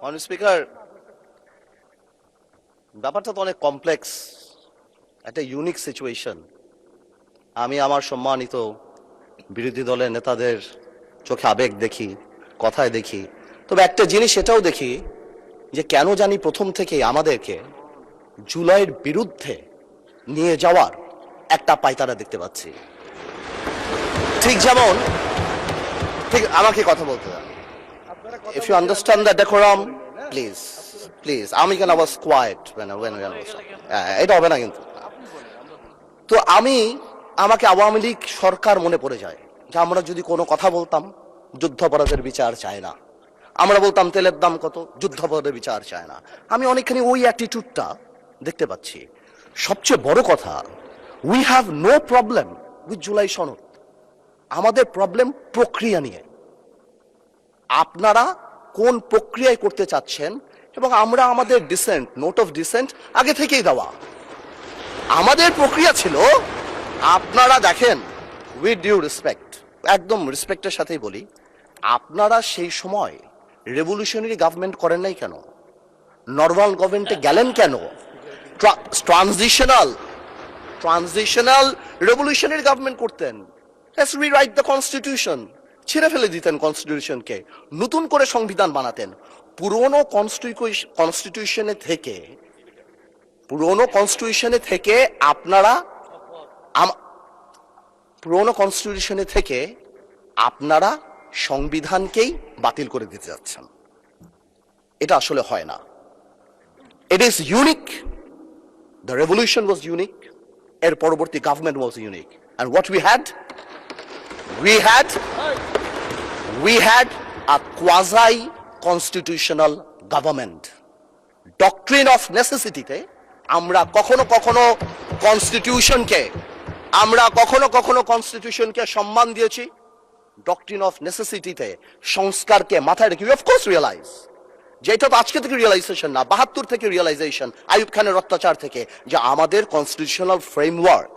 Honour speaker, ব্যাপারটা তো অনেক কমপ্লেক্স, একটা ইউনিক সিচুয়েশন। আমি আমার সম্মানিত বিরোধী দলের নেতাদের চোখে আবেগ দেখি, কথায় দেখি, তবে একটা জিনিস এটাও দেখি যে কেন জানি প্রথম থেকেই আমাদেরকে জুলাইয়ের বিরুদ্ধে নিয়ে যাওয়ার একটা পায়তারা দেখতে পাচ্ছি। ঠিক যেমন, ঠিক আমাকে কথা বলতে দেন। If you understand the decorum, please, please. আমি কেন was quiet when এটা হবে না কিন্তু। তো আমাকে আওয়ামী লীগ সরকার মনে পড়ে যায় যে আমরা যদি কোনো কথা বলতাম যুদ্ধাপরাধের বিচার চায় না, আমরা বলতাম তেলের দাম কত, যুদ্ধাপরাধের বিচার চায় না। আমি অনেকখানি ওই অ্যাটিটিউডটা দেখতে পাচ্ছি। সবচেয়ে বড় কথা, we have no problem with July সনদ। আমাদের প্রবলেম প্রক্রিয়া নিয়ে। আপনারা কোন প্রক্রিয়ায় করতে চাচ্ছেন, এবং আমরা আমাদের ডিসেন্ট, নোট অফ ডিসেন্ট আগে থেকেই দেওয়া। আমাদের প্রক্রিয়া ছিল, আপনারা দেখেন, উইথ ডিউ রেসপেক্ট, একদম রেসপেক্টের সাথেই বলি, আপনারা সেই সময় রেভলিউশনারি গভর্নমেন্ট করেন নাই কেন? নর্মাল গভর্নমেন্টে গেলেন কেন? ট্রানজিশনাল রেভলিউশনারি গভর্নমেন্ট করতেন। লেটস রিরাইট দ্য কনস্টিটিউশন, ছেড়ে ফেলে দিতেন কনস্টিটিউশনকে, নতুন করে সংবিধান বানাতেন। পুরনো কনস্টিটিউশনে থেকে আপনারা সংবিধানকেই বাতিল করে দিতে যাচ্ছেন। এটা আসলে হয় না। It is unique. The revolution was unique, এর পরবর্তী government was unique, and what we had a quasi constitutional government. Doctrine of necessity তে আমরা কখনো কনস্টিটিউশনকে সম্মান দিয়েছি। ডক্ট্রিন অফ নেসেসিটিতে সংস্কারকে মাথায় রেখে অফ কোর্স রিয়েলাইজ, যেটা তো আজকে থেকে রিয়েলাইজেশন না, ৭২ থেকে রিয়েলাইজেশন, আইয়ুব খানের অত্যাচার থেকে, যে আমাদের constitutional framework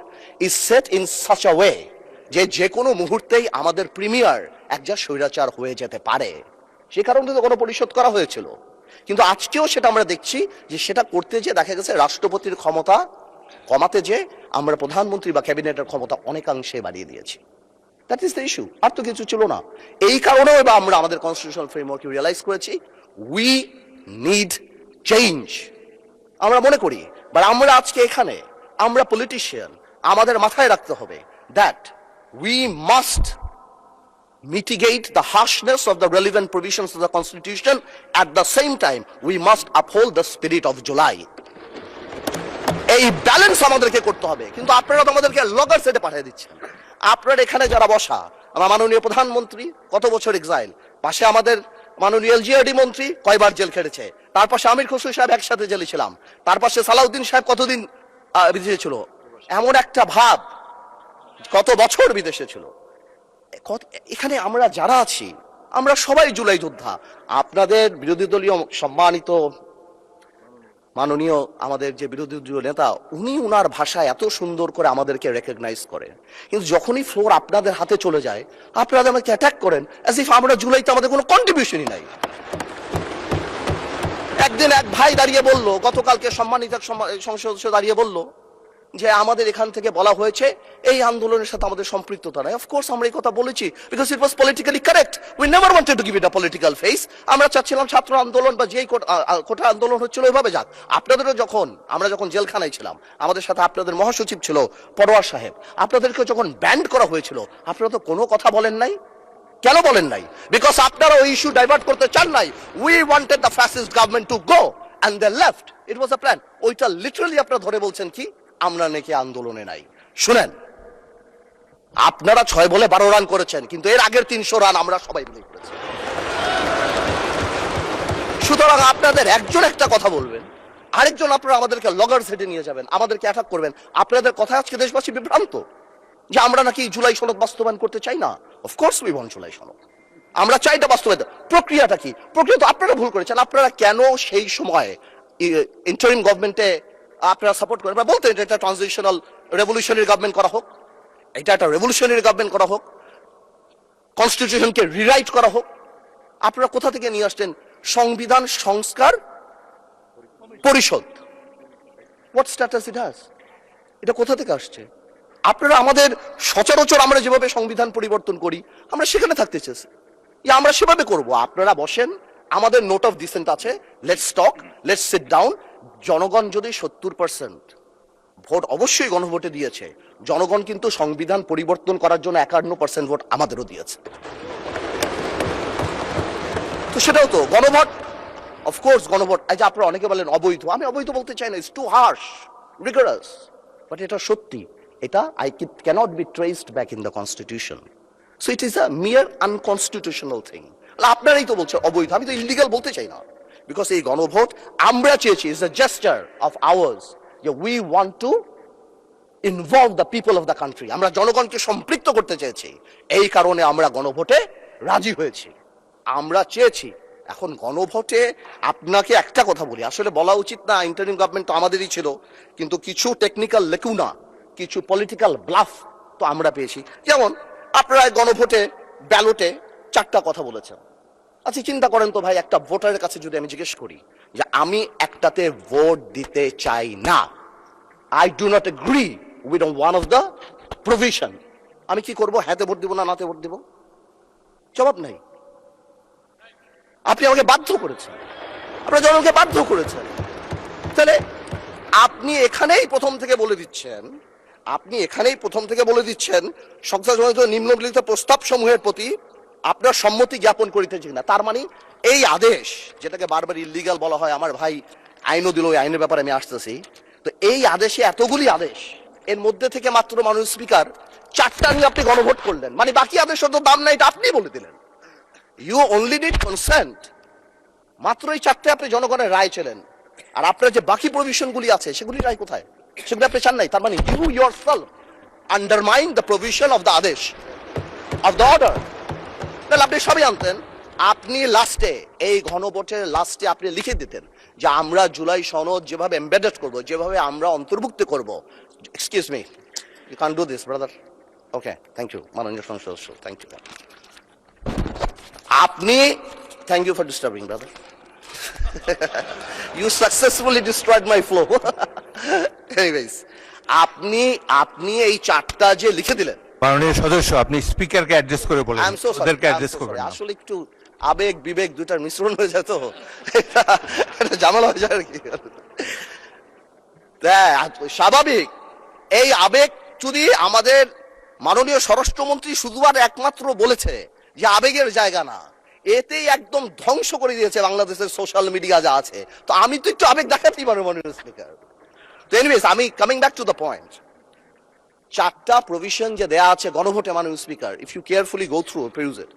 is set in such a way যে কোনো মুহূর্তেই আমাদের প্রিমিয়ার একজন স্বৈরাচার হয়ে যেতে পারে। সে কারণে তো কোনো পরিশোধ করা হয়েছিল। কিন্তু আজকেও সেটা আমরা দেখছি যে সেটা করতে যে দেখা গেছে রাষ্ট্রপতির ক্ষমতা কমাতে যে আমরা প্রধানমন্ত্রী বা ক্যাবিনেটের ক্ষমতা অনেকাংশে বাড়িয়ে দিয়েছি। দ্যাট ইজ দ্য ইস্যু, আর তো কিছু ছিল না। এই কারণেও এবার আমরা আমাদের কনস্টিটিউশনাল ফ্রেমওয়ার্ক রিয়েলাইজ করেছি উই নিড চেঞ্জ। আমরা মনে করি, বাট আমরা আজকে এখানে, আমরা পলিটিশিয়ান, আমাদের মাথায় রাখতে হবে that we must mitigate the harshness of the relevant provisions of the Constitution. At the same time, we must uphold the spirit of July. এই ব্যালেন্স আমাদেরকে করতে হবে। কিন্তু আপনারা তো আমাদেরকে লগর সেটে পাঠিয়ে দিচ্ছেন। আপনারা এখানে যারা বসা, আমার মাননীয় প্রধানমন্ত্রী কত বছর এক্সাইল, পাশে আমাদের মাননীয় এলজিআরডি মন্ত্রী কয়বার জেল খেটেছে, তার পাশে আমির খসরু সাহেব একসাথে জেলে ছিলাম, তার পাশে সালাউদ্দিন সাহেব কতদিন বিদেশে ছিল, এমন একটা ভাব, কত বছর বিদেশে ছিল। এখানে আমরা যারা আছি, আমরা সবাই জুলাই যোদ্ধা। আপনাদের বিরোধী দলীয় সম্মানিত মাননীয় আমাদের যে বিরোধী দলীয় নেতা, উনি উনার ভাষায় এত সুন্দর করে আমাদেরকে রেকগনাইজ করেন, কিন্তু যখনই ফ্লোর আপনাদের হাতে চলে যায়, আপনারা আমাকে অ্যাটাক করেন অ্যাজ ইফ আমরা জুলাইতে আমাদের কোনো কন্ট্রিবিউশনই নাই। একদিন এক ভাই দাঁড়িয়ে বলল, গতকালকে সম্মানিত সংসদ সদস্য দাঁড়িয়ে বলল যে আমাদের এখান থেকে বলা হয়েছে এই আন্দোলনের সাথে আমাদের সম্পৃক্ততা নাই। অফকোর্স আমরা এই কথা বলেছি, because it was politically correct. We never wanted to give it a political face. আমরা চাচ্ছিলাম ছাত্র আন্দোলন বা যেই কোটা আন্দোলন হচ্ছিল ওইভাবে যাক। আপনাদেরও আমরা যখন জেলখানায় ছিলাম, আমাদের সাথে আপনাদের মহাসচিব ছিল পরোয়ার সাহেব, আপনাদেরকে যখন ব্যান্ড করা হয়েছিল, আপনারা তো কোনো কথা বলেন নাই। কেন বলেন নাই? বিকজ আপনারা ওই ইস্যু ডাইভার্ট করতে চান নাই। We wanted the fascist government to go and they left. It was a plan. ওইটা লিটারালি আপনারা ধরে বলছেন কি আমরা নাকি আন্দোলনে নাই। শুনেন, আপনারা 6 বলে 12 রান করেছেন, কিন্তু এর আগের 300 রান আমরা সবাই মিলে করেছি। সুতরাং আপনাদের একজন একটা কথা বলবেন, আরেকজন আপনারা আমাদেরকে লগর সেটে নিয়ে যাবেন, আমাদেরকে অ্যাটাক করবেন। আপনাদের কথা আজকে দেশবাসী বিভ্রান্ত যে আমরা নাকি জুলাই সনদ বাস্তবায়ন করতে চাই না। অফকোর্স উই ওয়ান্ট জুলাই সনদ, আমরা চাই এটা বাস্তবায়ন। প্রক্রিয়াটা কি? প্রক্রিয়া তো আপনারা ভুল করেছেন। আপনারা কেন সেই সময় ইন্টারিম গভর্নমেন্টে আপনারা সাপোর্ট করেন? বলতেন এটা ট্রানজিশনাল রেভলিউশনারি গভর্নমেন্ট করা হোক, এটা একটা রেভলিউশনারি গভর্নমেন্ট করা হোক, কনস্টিটিউশনকে রিরাইট করা হোক। আপনারা কোথা থেকে নিয়ে আসতেন সংবিধান সংস্কার পরিষদ। What status it has? এটা কোথা থেকে আসছে? আপনারা আমাদের সচরাচর আমরা যেভাবে সংবিধান পরিবর্তন করি আমরা সেখানে থাকতে চেয়েছি, আমরা সেভাবে করব। আপনারা বসেন, আমাদের নোট অফ ডিসেন্ট আছে, let's talk, let's sit down. জনগণ যদি 70% ভোট অবশ্যই গণভোটে দিয়েছে, জনগণ কিন্তু সংবিধান পরিবর্তন করার জন্য 51% ভোট আমাদেরও দিয়েছে। তো সেটাও তো গণভোট, অফকোর্স গণভোট। এই যে আপনারা অনেকে বলেন অবৈধ, আমি অবৈধ বলতে চাই না, ইটস টু হার্শ, রিগরাস, বাট এটা সত্যি। এটা cannot be traced back in the constitution, so it is a mere unconstitutional thing. আপনারাই তো বলছেন অবৈধ, আমি তো ইলিগাল বলতে চাই না, বিকজ এই গণভোট আমরা চেয়েছি, is a gesture of ours, যে we want to involve the people of the country, আমরা জনগণকে সম্পৃক্ত করতে চেয়েছি, এই কারণে আমরা গণভোটে রাজি হয়েছি, আমরা চেয়েছি। এখন গণভোটে আপনাকে একটা কথা বলি, আসলে বলা উচিত না, ইন্টারিম গভর্নমেন্ট তো আমাদেরই ছিল, কিন্তু কিছু টেকনিক্যাল লেকুনা, কিছু পলিটিক্যাল ব্লাফ তো আমরা পেয়েছি। যেমন আপনারা গণভোটে ব্যালটে 4টা কথা বলেছেন। আচ্ছা চিন্তা করেন তো ভাই, একটা ভোটারের কাছে যদি আমি জিজ্ঞেস করি যে আমি একটাতে ভোট দিতে চাই না, I do not agree with one of the provision, আমি কি করব? হ্যাঁতে ভোট দিব না নাতে ভোট দিব? জবাব নাই। আপনি আমাকে বাধ্য করেছেন, আপনারা জনগণকে বাধ্য করেছেন। তাহলে আপনি এখানেই প্রথম থেকে বলে দিচ্ছেন, সংসদ নিম্নলিখিত প্রস্তাব সমূহের প্রতি আপনার সম্মতি জ্ঞাপন করিতেছি না। তার মানে এই আদেশ, যেটাকে বারবার ইলিগাল বলা হয়, আমার ভাই আইনও দিল, ওই আইনের ব্যাপারে আমি আসতেছি। তো এই আদেশে এতগুলি আদেশ, এর মধ্যে থেকে মাত্র মাননীয় স্পিকার 4টা নিয়ে আপনি গণভোট করলেন, মানে বাকি আদেশের তো দাম নাই, এটা আপনি বলে দিলেন। ইউ অনলি নিড কনসেন্ট, মাত্র এই 4টে আপনি জনগণের রায় ছিলেন, আর আপনার যে বাকি প্রভিশন গুলি আছে সেগুলি রায় কোথায়? সেগুলি আপনি চান নাই। তার মানে you yourself undermine the provision of the আদেশ অফ দ্য অর্ডার। তাহলে আপনি সবই আনতেন, আপনি লাস্টে এই গণভোটের লাস্টে আপনি লিখে দিতেন যে আমরা জুলাই সনদ যেভাবে এমবেডেড করব, যেভাবে আমরা অন্তর্ভুক্ত করব। Excuse me, you can do this brother. Okay, thank you মাননীয় সংসদ সদস্য, থ্যাংক ইউ। আপনি, thank you for disturbing brother, you successfully destroyed my flow. Anyways, আপনি এই 4টা যে লিখে দিলেন, মাননীয় সদস্য আপনি স্পিকারকে অ্যাড্রেস করে বলেন, আই এম সো সরি, ওদেরকে অ্যাড্রেস করবেন না। আসলে একটু আবেগ বিবেক দুটার মিশ্রণ হয়ে যায়, তো এটা ঝামেলা হয়ে যায় আর কি। স্বাভাবিক, এই আবেগ যদি আমাদের মাননীয় স্বরাষ্ট্রমন্ত্রী শুধু আর একমাত্র বলেছে যে আবেগের জায়গা না, এতেই একদম ধ্বংস করে দিয়েছে বাংলাদেশের সোশ্যাল মিডিয়া যা আছে। তো আমি তো একটু আবেগ দেখাতেই পারবো মাননীয় স্পিকার। তো এনিওয়েজ, আমি coming back to the point, 4টা প্রভিশন যে দেয়া আছে গণভোটে মাননীয় speaker, if you carefully go through peruse it,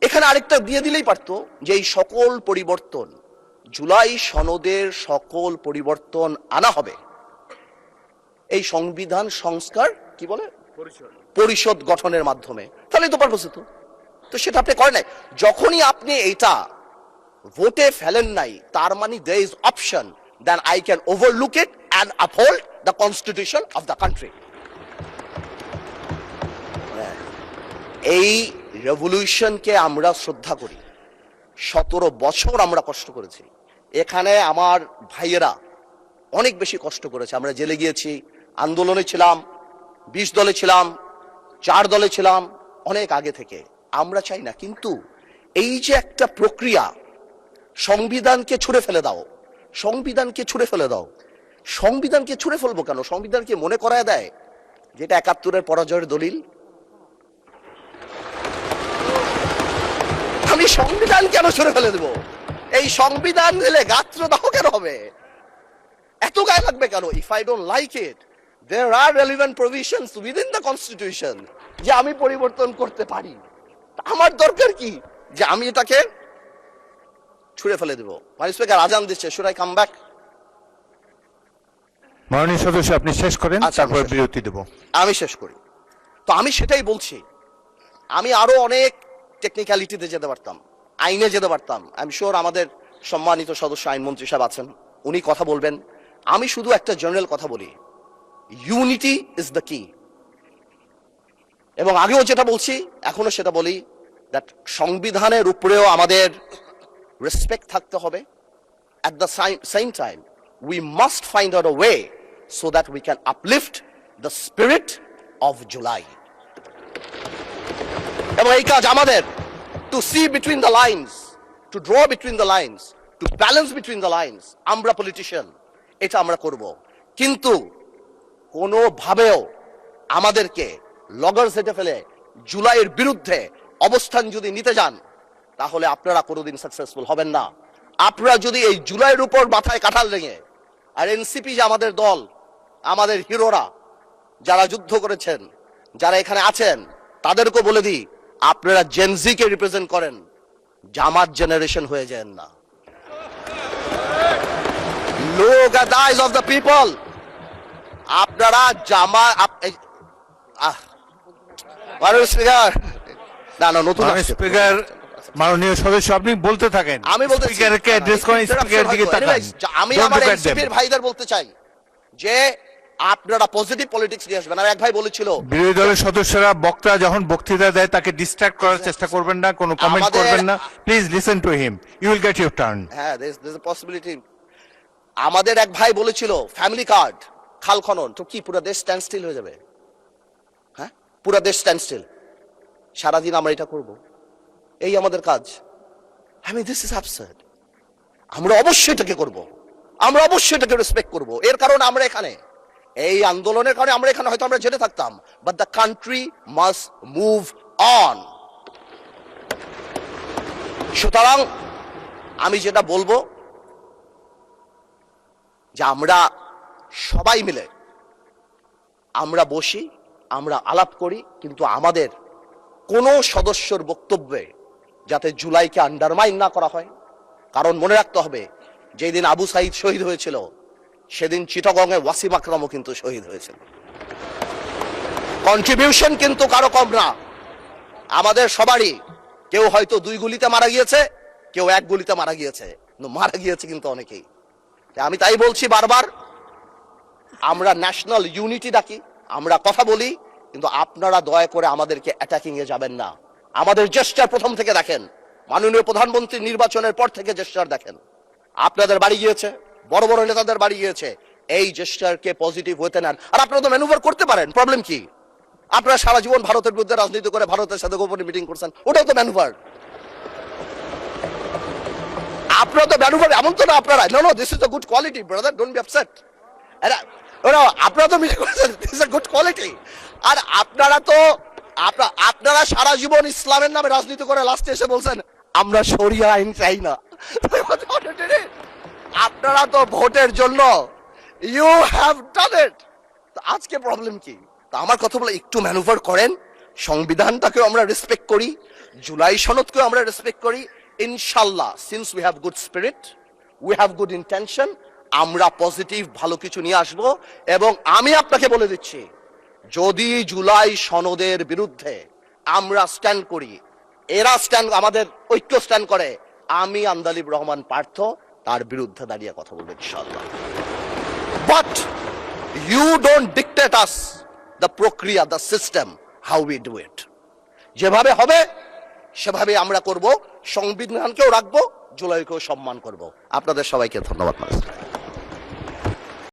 এখানে আরেকটা দিয়ে দিলেই পারতো যে এই সকল পরিবর্তন, জুলাই সনদের সকল পরিবর্তন আনা হবে এই সংবিধান সংস্কার কি বলে পরিষদ গঠনের মাধ্যমে, তাহলে তো পারপোস হতো। তো সেটা আপনি করেন নাই। যখনই আপনি এটা ভোটে ফেলেন নাই, তার মানে there is option then I can overlook it and uphold the constitution of the country. এই রেভলিউশনকে আমরা শ্রদ্ধা করি, 17 বছর আমরা কষ্ট করেছি, এখানে আমার ভাইয়েরা অনেক বেশি কষ্ট করেছে, আমরা জেলে গিয়েছি, আন্দোলনে ছিলাম, 20 দলে ছিলাম, 4 দলে ছিলাম, অনেক আগে থেকে। আমরা চাই না, কিন্তু এই যে একটা প্রক্রিয়া, সংবিধানকে ছুঁড়ে ফেলে দাও, সংবিধানকে ছুঁড়ে ফেলে দাও, সংবিধানকে ছুঁড়ে ফেলবো কেন? সংবিধানকে মনে করায় দেয় যেটা 71-এর পরাজয়ের দলিল। আমি সংবিধান কেন ছুঁড়ে ফেলে দেবো? এই সংবিধান দিলে গাত্রদাহ কেন হবে? এত গায়ে লাগবে কেন? If I don't like it, there are relevant provisions within the constitution যে আমি পরিবর্তন করতে পারি। আমার দরকার কি যে আমি এটাকে ছুঁড়ে ফেলে দেব? মাননীয় স্পিকার আজান দিচ্ছে, should I come back? মাননীয় সদস্য আপনি শেষ করেন, তারপর বিরতি দেব। আমি শেষ করি। তো আমি সেটাই বলছি, আমি আরো অনেক টেকনিক্যালিটিতে যেতে পারতাম, আইনে যেতে পারতাম। আই এম শিওর আমাদের সম্মানিত সদস্য আইনমন্ত্রী সাহেব আছেন, উনি কথা বলবেন। আমি শুধু একটা জেনারেল কথা বলি, ইউনিটি ইজ দ্য কি। এবং আগেও যেটা বলছি, এখনো সেটা বলি, দ্যাট সংবিধানের উপরেও আমাদের রেসপেক্ট থাকতে হবে। At the same time, we must find out a way so that we can uplift the spirit of July. এবং এই কাজ আমাদের, to see between the lines, to draw between the lines, to balance between the lines, আমরা politician, এটা আমরা করব। কিন্তু কোনোভাবেও আমাদেরকে লগর সেটে ফেলে জুলাইয়ের বিরুদ্ধে অবস্থান যদি নিতে যান, তাহলে আপনারা কোনোদিন সাকসেসফুল হবেন না। আপনারা যদি এই জুলাইয়ের উপর মাথায় কাঁঠাল লেগে, আর এনসিপি যে আমাদের দল, আমাদের হিরোরা যারা যুদ্ধ করেছেন, যারা এখানে আছেন, তাদেরকে বলে দিই, আপনারা জেনজিকে রিপ্রেজেন্ট করেন, জামাত জেনারেশন হয়ে যান না। Look at the eyes of the people. আপনারা স্পিকার না নতুন স্পিকার, মাননীয় সদস্য, আপনি বলতে থাকেন। আমি বলতে স্পিকারকে অ্যাড্রেস করেন, স্পিকারের দিকে তাকান। আমি আমার এনসিপির ভাইদের বলতে চাই যে আপনারা পজিটিভ পলিটিক্স নিয়ে আসবেন। আর এক ভাই বলেছিল, বিরোধী দলের সদস্যরা বক্তা যখন বক্তৃতা দেয় তাকে ডিস্ট্রাক্ট করার চেষ্টা করবেন না, কোনো কমেন্ট করবেন না। Please listen to him, you will get your turn. হ্যাঁ, there's a possibility। আমাদের এক ভাই বলেছিল ফ্যামিলি কার্ড, খাল খনন, তো কি পুরো দেশ স্ট্যান্ড স্টিল হয়ে যাবে? হ্যাঁ, পুরো দেশ স্ট্যান্ড স্টিল, সারাদিন আমরা এটা করব, এই আমাদের কাজ। This is absurd. আমরা অবশ্যই এটাকে করব, আমরা অবশ্যই এটাকে রেসপেক্ট করব। এর কারণ আমরা এখানে, এই আন্দোলনের কারণে আমরা এখানে, হয়তো আমরা জেনে থাকতাম, but the country must move on. সুতরাং আমি যেটা বলবো যে আমরা সবাই মিলে আমরা বসি, আমরা আলাপ করি, কিন্তু আমাদের কোন সদস্যর বক্তব্যে যাতে জুলাইকে আন্ডারমাইন না করা হয়। কারণ মনে রাখতে হবে, যেদিন আবু সাইদ শহীদ হয়েছিল, সেদিন চিটাগংয়ে ওয়াসিম আকরামও কিন্তু শহীদ হয়েছিল। কন্ট্রিবিউশন কিন্তু কারো কম না, আমাদের সবারই। কেউ হয়তো 2 গুলিতে মারা গিয়েছে, কেউ 1 গুলিতে মারা গিয়েছে, মারা গিয়েছে কিন্তু অনেকেই। আমি তাই বলছি বারবার, আমরা ন্যাশনাল ইউনিটি ডাকি, আমরা কথা বলি, কিন্তু আপনারা দয়া করে আমাদেরকে অ্যাটাকিং এ যাবেন না। আমাদের জেস্টার প্রথম থেকে দেখেন, মাননীয় প্রধানমন্ত্রী নির্বাচনের পর থেকে জেস্টার দেখেন, আপনাদের বাড়ি গিয়েছে, বড় বড় নেতাদের বাড়ি গিয়েছে, এই জেস্টারকে পজিটিভ হতে নেন। আর আপনারা তো ম্যানুভার করতে পারেন, প্রবলেম কি? আপনারা সারা জীবন ভারতের বিরুদ্ধে রাজনীতি করে ভারতের সাথে গোপনে মিটিং করছেন, ওটাও তো ম্যানুভার। আপনারা তো ম্যানুভার, এমন তো না আপনারা, no this is a good quality brother, don't be upset. আপনারা তো মিটিং করেছেন, this is a good quality. আর আপনারা সারা জীবন ইসলামের নামে রাজনীতি করে লাস্টে এসে বলছেন আমরা শরিয়া আইন চাই না। আপনারা তো ভোটের জন্য ইউ হ্যাভ ডান ইট। আজকে প্রবলেম কি? তো আমার কথা বলে একটু ম্যানুভার করেন, সংবিধানটাকে আমরা রেসপেক্ট করি, জুলাই সনদকে আমরা রেসপেক্ট করি। ইনশাল্লাহ, since we have good spirit, we have good intention, আমরা পজিটিভ ভালো কিছু নিয়ে আসব। এবং আমি আপনাকে বলে দিচ্ছি, যদি জুলাই সনদের বিরুদ্ধে আমরা স্ট্যান্ড করি, এরা স্ট্যান্ড, আমাদের ঐক্য স্ট্যান্ড করে, আমি আন্দালিব রহমান পার্থ তার বিরুদ্ধে দাঁড়িয়ে কথা বলবো ইনশাআল্লাহ। But you don't dictate us the প্রক্রিয়া, the system, how we do it. যেভাবে হবে সেভাবে আমরা করব, সংবিধানকেও রাখবো, জুলাইকেও সম্মান করব। আপনাদের সবাইকে ধন্যবাদ।